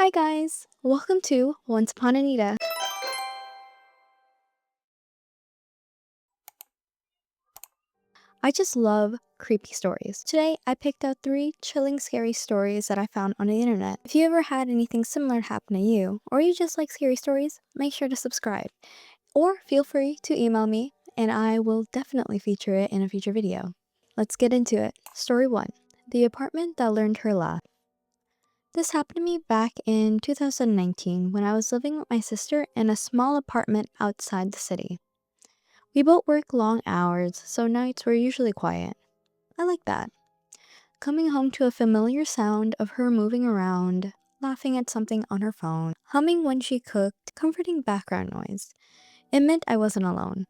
Hi guys! Welcome to Once Upon Anita. I just love creepy stories. Today I picked out 3 chilling scary stories that I found on the internet. If you ever had anything similar happen to you, or you just like scary stories, make sure to subscribe. Or feel free to email me and I will definitely feature it in a future video. Let's get into it. Story 1. The Apartment That Learned Her Laugh. This happened to me back in 2019 when I was living with my sister in a small apartment outside the city. We both work long hours, so nights were usually quiet. I like that. Coming home to a familiar sound of her moving around, laughing at something on her phone, humming when she cooked, comforting background noise. It meant I wasn't alone.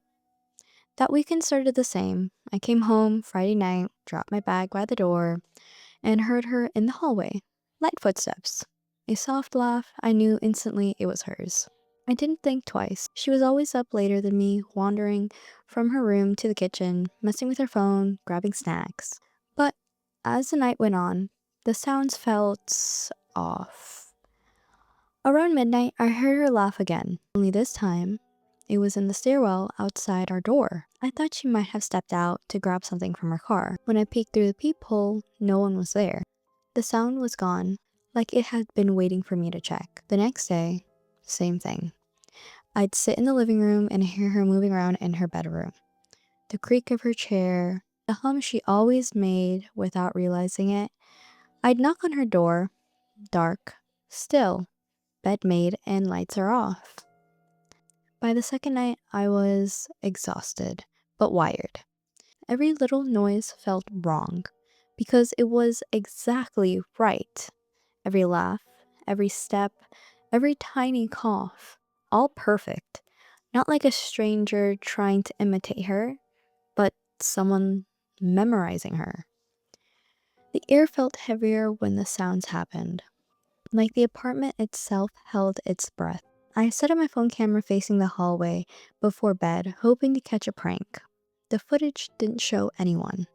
That weekend started the same. I came home Friday night, dropped my bag by the door, and heard her in the hallway. Light footsteps. A soft laugh. I knew instantly it was hers. I didn't think twice. She was always up later than me, wandering from her room to the kitchen, messing with her phone, grabbing snacks. But as the night went on, the sounds felt off. Around midnight, I heard her laugh again, only this time, it was in the stairwell outside our door. I thought she might have stepped out to grab something from her car. When I peeked through the peephole, no one was there. The sound was gone, like it had been waiting for me to check. The next day, same thing. I'd sit in the living room and hear her moving around in her bedroom. The creak of her chair, the hum she always made without realizing it. I'd knock on her door, dark, still, bed made, and lights are off. By the second night, I was exhausted, but wired. Every little noise felt wrong, because it was exactly right. Every laugh, every step, every tiny cough, all perfect. Not like a stranger trying to imitate her, but someone memorizing her. The air felt heavier when the sounds happened, like the apartment itself held its breath. I set up my phone camera facing the hallway before bed, hoping to catch a prank. The footage didn't show anyone,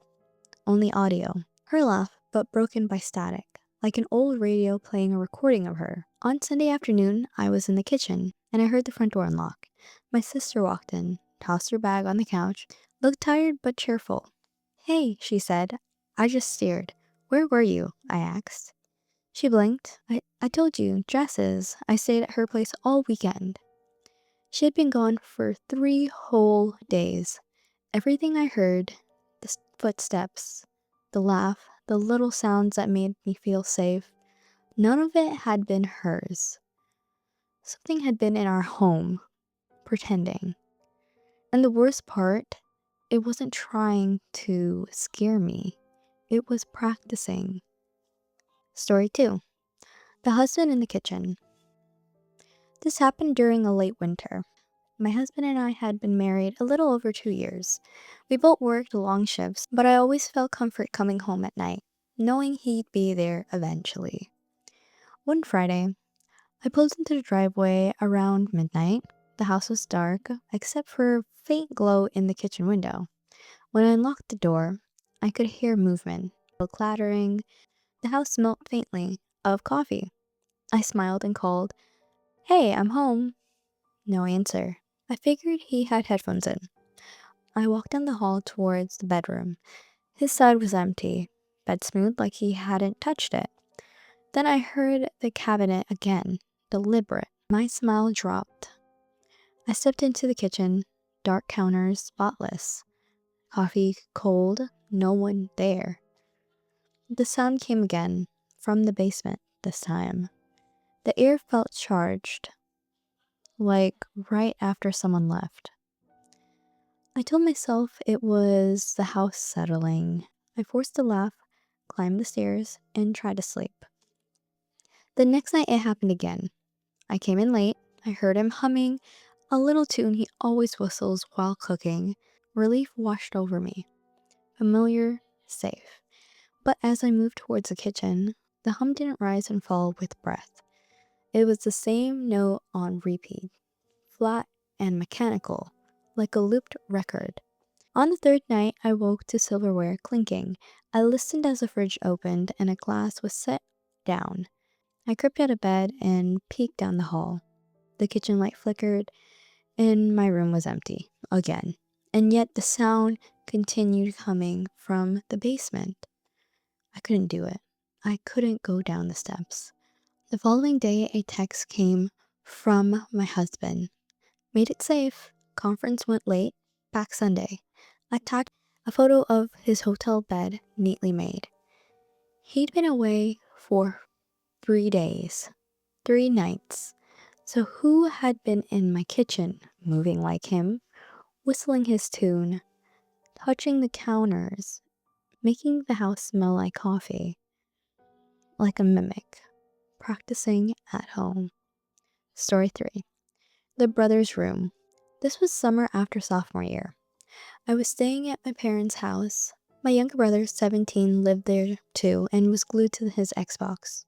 only audio. Her laugh, but broken by static, like an old radio playing a recording of her. On Sunday afternoon, I was in the kitchen, and I heard the front door unlock. My sister walked in, tossed her bag on the couch, looked tired but cheerful. "Hey," she said. I just stared. "Where were you?" I asked. She blinked. I told you, dresses. I stayed at her place all weekend. She had been gone for 3 whole days. Everything I heard, the footsteps, the laugh, the little sounds that made me feel safe, none of it had been hers. Something had been in our home, pretending. And the worst part, it wasn't trying to scare me. It was practicing. Story 2. The Husband in the Kitchen. This happened during a late winter. My husband and I had been married a little over 2 years. We both worked long shifts, but I always felt comfort coming home at night, knowing he'd be there eventually. One Friday, I pulled into the driveway around midnight. The house was dark, except for a faint glow in the kitchen window. When I unlocked the door, I could hear movement, clattering. The house smelled faintly of coffee. I smiled and called, "Hey, I'm home." No answer. I figured he had headphones in. I walked down the hall towards the bedroom. His side was empty, bed smooth like he hadn't touched it. Then I heard the cabinet again, deliberate. My smile dropped. I stepped into the kitchen, dark counters, spotless. Coffee cold, no one there. The sound came again, from the basement this time. The air felt charged, like right after someone left. I told myself it was the house settling. I forced a laugh, climbed the stairs, and tried to sleep. The next night it happened again. I came in late. I heard him humming a little tune he always whistles while cooking. Relief washed over me. Familiar, safe. But as I moved towards the kitchen, the hum didn't rise and fall with breath. It was the same note on repeat, flat and mechanical, like a looped record. On the third night, I woke to silverware clinking. I listened as the fridge opened and a glass was set down. I crept out of bed and peeked down the hall. The kitchen light flickered, and my room was empty again. And yet the sound continued coming from the basement. I couldn't do it. I couldn't go down the steps. The following day, a text came from my husband. Made it safe. Conference went late. Back Sunday. Attached a photo of his hotel bed, neatly made. He'd been away for 3 days, 3 nights. So who had been in my kitchen, moving like him, whistling his tune, touching the counters, making the house smell like coffee, like a mimic, practicing at home? Story 3. The Brothers' Room. This was summer after sophomore year. I was staying at my parents' house. My younger brother, 17, lived there too and was glued to his Xbox.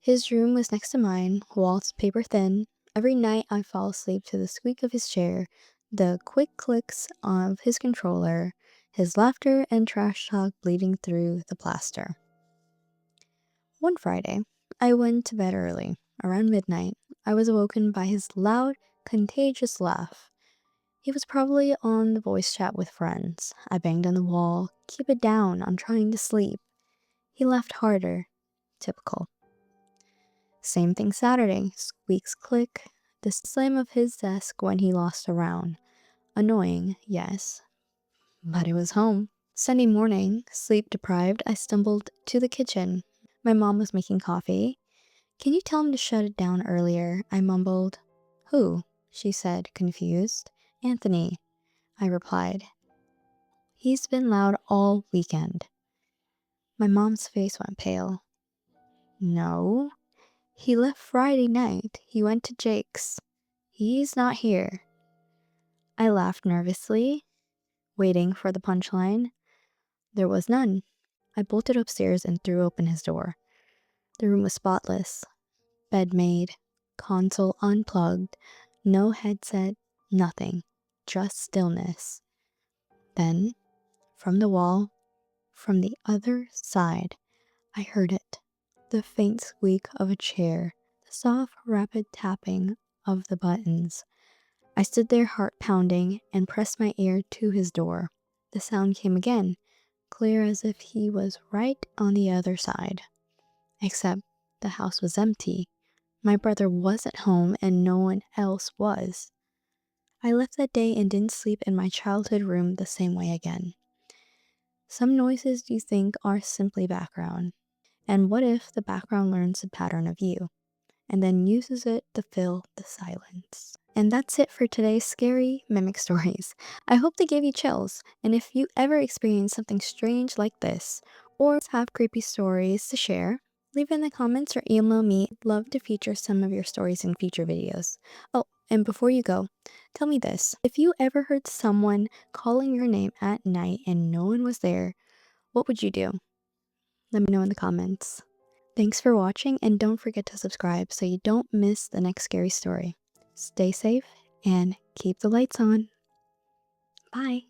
His room was next to mine, walls paper thin. Every night I'd fall asleep to the squeak of his chair, the quick clicks of his controller, his laughter and trash talk bleeding through the plaster. One Friday, I went to bed early. Around midnight, I was awoken by his loud, contagious laugh. He was probably on the voice chat with friends. I banged on the wall. Keep it down, I'm trying to sleep. He laughed harder. Typical. Same thing Saturday. Squeaks click. The slam of his desk when he lost a round. Annoying, yes, but it was home. Sunday morning, sleep deprived, I stumbled to the kitchen. My mom was making coffee. Can you tell him to shut it down earlier? I mumbled. Who? She said, confused. Anthony, I replied. He's been loud all weekend. My mom's face went pale. No. He left Friday night. He went to Jake's. He's not here. I laughed nervously, waiting for the punchline. There was none. I bolted upstairs and threw open his door. The room was spotless. Bed made, console unplugged, no headset, nothing, just stillness. Then, from the wall, from the other side, I heard it. The faint squeak of a chair, the soft, rapid tapping of the buttons. I stood there, heart pounding, and pressed my ear to his door. The sound came again, clear as if he was right on the other side. Except the house was empty. My brother wasn't home and no one else was. I left that day and didn't sleep in my childhood room the same way again. Some noises you think are simply background. And what if the background learns the pattern of you and then uses it to fill the silence? And that's it for today's scary mimic stories. I hope they gave you chills. And if you ever experience something strange like this or have creepy stories to share, leave it in the comments or email me. I'd love to feature some of your stories in future videos. Oh, and before you go, tell me this. If you ever heard someone calling your name at night and no one was there, what would you do? Let me know in the comments. Thanks for watching, and don't forget to subscribe so you don't miss the next scary story. Stay safe and keep the lights on. Bye.